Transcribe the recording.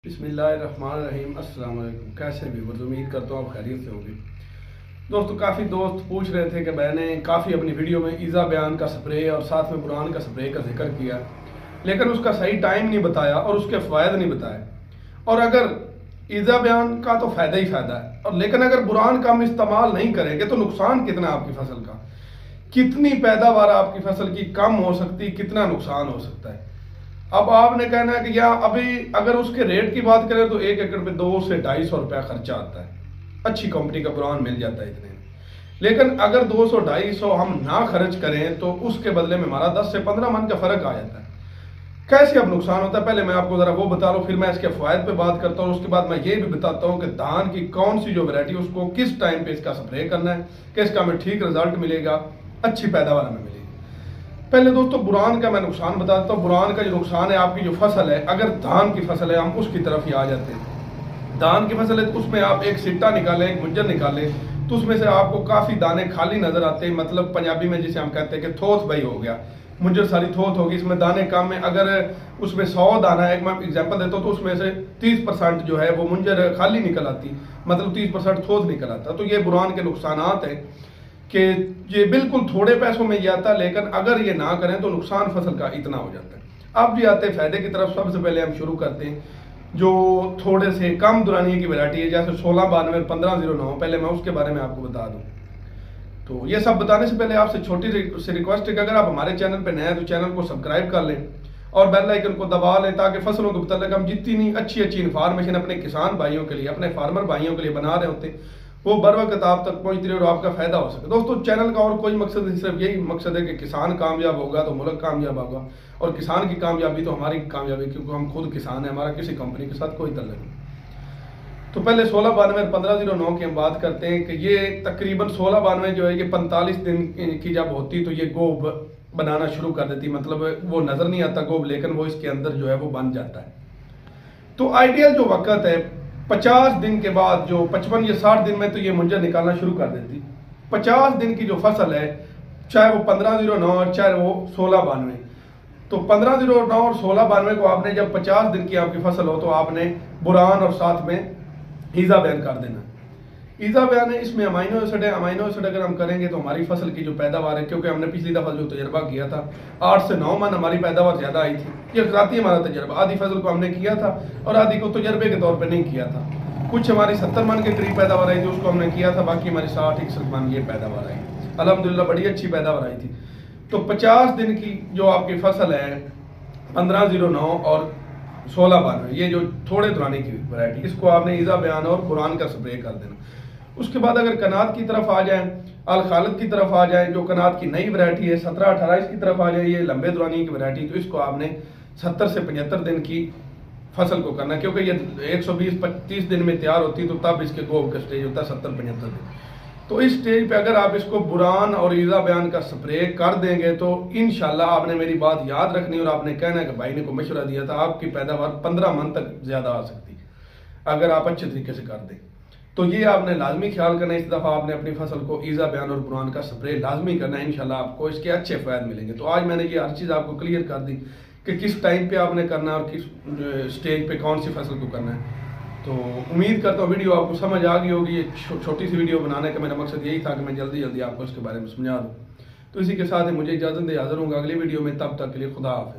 बिस्मिल्लाहिर्रहमानिर्रहीम। अस्सलाम वालेकुम। कैसे भी उम्मीद करता हूँ आप खैरियत से होंगे। दोस्तों, काफ़ी दोस्त पूछ रहे थे कि मैंने काफ़ी अपनी वीडियो में ईज़ा बयान का स्प्रे और साथ में बुरान का स्प्रे का जिक्र किया, लेकिन उसका सही टाइम नहीं बताया और उसके फ़ायदे नहीं बताए। और अगर ईज़ा बयान का तो फ़ायदा ही फ़ायदा है, और लेकिन अगर बुरान का हम इस्तेमाल नहीं करेंगे तो नुकसान कितना आपकी फसल का, कितनी पैदावार आपकी फसल की कम हो सकती, कितना नुकसान हो सकता है। अब आपने कहना है कि यार अभी अगर उसके रेट की बात करें तो 1 एकड़ पे 200 से 250 रुपया खर्चा आता है, अच्छी कंपनी का बुरान मिल जाता है इतने में। लेकिन अगर 200-250 हम ना खर्च करें तो उसके बदले में हमारा 10 से 15 मन का फर्क आ जाता है। कैसे अब नुकसान होता है, पहले मैं आपको जरा वो बता लूं, फिर मैं इसके फायदे पे बात करता हूँ। उसके बाद मैं ये भी बताता हूँ कि धान की कौन सी जो वैरायटी उसको किस टाइम पे इसका स्प्रे करना है कि इसका हमें ठीक रिजल्ट मिलेगा, अच्छी पैदावार हमें मिलेगी। पहले दोस्तों बुरान का मैं नुकसान बताता हूँ। बुरान का जो नुकसान है, आपकी जो फसल है, अगर धान की फसल है, हम उसकी तरफ ही आ जाते हैं। धान की फसल है तो उसमें आप एक सिट्टा निकालें, एक मुंजर निकालें, तो उसमें से आपको काफी दाने खाली नजर आते हैं। मतलब पंजाबी में जिसे हम कहते हैं कि थोथ भाई हो गया, मुंजर सारी थोथ होगी, इसमें दाने कम है। अगर उसमें 100 दाना है, एक मैं एग्जांपल देता हूँ, तो उसमें से 30% जो है वो मुंजर खाली निकल आती, मतलब 30% थोथ निकल आता। तो ये बुरान के नुकसान है कि ये बिल्कुल थोड़े पैसों में ये आता है, लेकिन अगर ये ना करें तो नुकसान फसल का इतना हो जाता है। अब भी आते हैं फायदे की तरफ। सबसे पहले हम शुरू करते हैं जो थोड़े से कम दुरानिये की वैरायटी है, जैसे 1692 1509। पहले मैं उसके बारे में आपको बता दूं। तो ये सब बताने से पहले आपसे छोटी सी रिक्वेस्ट है कि अगर आप हमारे चैनल पर नए हैं तो चैनल को सब्सक्राइब कर लें और बेल आइकन को दबा लें, ताकि फसलों के मुताबिक हम जितनी अच्छी इन्फॉर्मेशन अपने किसान भाइयों के लिए, अपने फार्मर भाइयों के लिए बना रहे होते हैं, वो बर वक्त आप तक पहुंचती रहे और आपका फायदा हो सके। दोस्तों, चैनल का और कोई मकसद नहीं, सिर्फ यही मकसद है कि किसान कामयाब होगा तो मुल्क कामयाब होगा, और किसान की कामयाबी तो हमारी कामयाबी, क्योंकि हम खुद किसान हैं, हमारा किसी कंपनी के साथ कोई तल्लुक नहीं। तो पहले 1692 1509 की हम बात करते हैं कि ये तकरीबन 1692 जो है ये 45 दिन की जब होती तो ये गोब बनाना शुरू कर देती। मतलब वो नजर नहीं आता गोब, लेकिन वो इसके अंदर जो है वो बन जाता है। तो आइडियल जो वक्त है 50 दिन के बाद, जो 55 या 60 दिन में तो ये मुंजर निकालना शुरू कर देती। 50 दिन की जो फसल है, चाहे वो 1509 और चाहे वो 1692, तो 1509 और 1692 को आपने जब 50 दिन की आपकी फसल हो तो आपने बुरान और साथ में ईज़ा बयान कर देना। ईज़ा बयान है, इसमें अमाइनो एसिड है। अमाइनो एसिड अगर हम करेंगे तो हमारी फसल की जो पैदावार है, क्योंकि हमने पिछली दफा जो तजर्बा किया था 8 से 9 मन हमारी पैदावार ज्यादा आई थी। ये जाती हमारा तजर्बा, आधी फसल को हमने किया था और आधी को तजर्बे के तौर पर नहीं किया था। कुछ हमारी 70 मन के करीब पैदावार आई थी, उसको हमने किया था, बाकी हमारी 60-61 मन ये पैदावार आई। अल्हम्दुलिल्लाह बड़ी अच्छी पैदावार आई थी। तो 50 दिन की जो आपकी फसल है 1509 और 1692, ये जो थोड़े दुरानी की वैरायटी, इसको आपने ईज़ा बयान और कुरान का स्प्रे कर देना। उसके बाद अगर कनात की तरफ आ जाए, अल खालिद की तरफ आ जाए, जो कनात की नई वैरायटी है 17-28 की तरफ आ जाए, ये लंबे दुरानी की वैरायटी, तो इसको आपने 70 से 75 दिन की फसल को करना, क्योंकि ये 120-25 दिन में तैयार होती, तो तब इसके गोब का स्टेज होता है 70-75 दिन। तो इस स्टेज पे अगर आप इसको बुरान और ईज़ा बयान का स्प्रे कर देंगे तो इंशाल्लाह आपने मेरी बात याद रखनी और आपने कहना है कि भाई ने को मशवरा दिया था, आपकी पैदावार 15 मन तक ज्यादा आ सकती अगर आप अच्छे तरीके से कर दें। तो ये आपने लाजमी ख्याल करना है। इस दफा आपने अपनी फसल को ईज़ा बयान और बुरान का स्प्रे लाजमी करना है, इंशाल्लाह आपको इसके अच्छे फायदे मिलेंगे। तो आज मैंने ये हर चीज आपको क्लियर कर दी कि किस टाइम पे आपने करना है और किस स्टेज पे कौन सी फसल को करना है। तो उम्मीद करता हूँ वीडियो आपको समझ आ गई होगी। ये छोटी सी वीडियो बनाने का मेरा मकसद यही था कि मैं जल्दी जल्दी आपको इसके बारे में समझा दूँ। तो इसी के साथ ही मुझे इजाजत दे, हाजिर हूँ अगली वीडियो में। तब तक के लिए खुदा हाफिज़।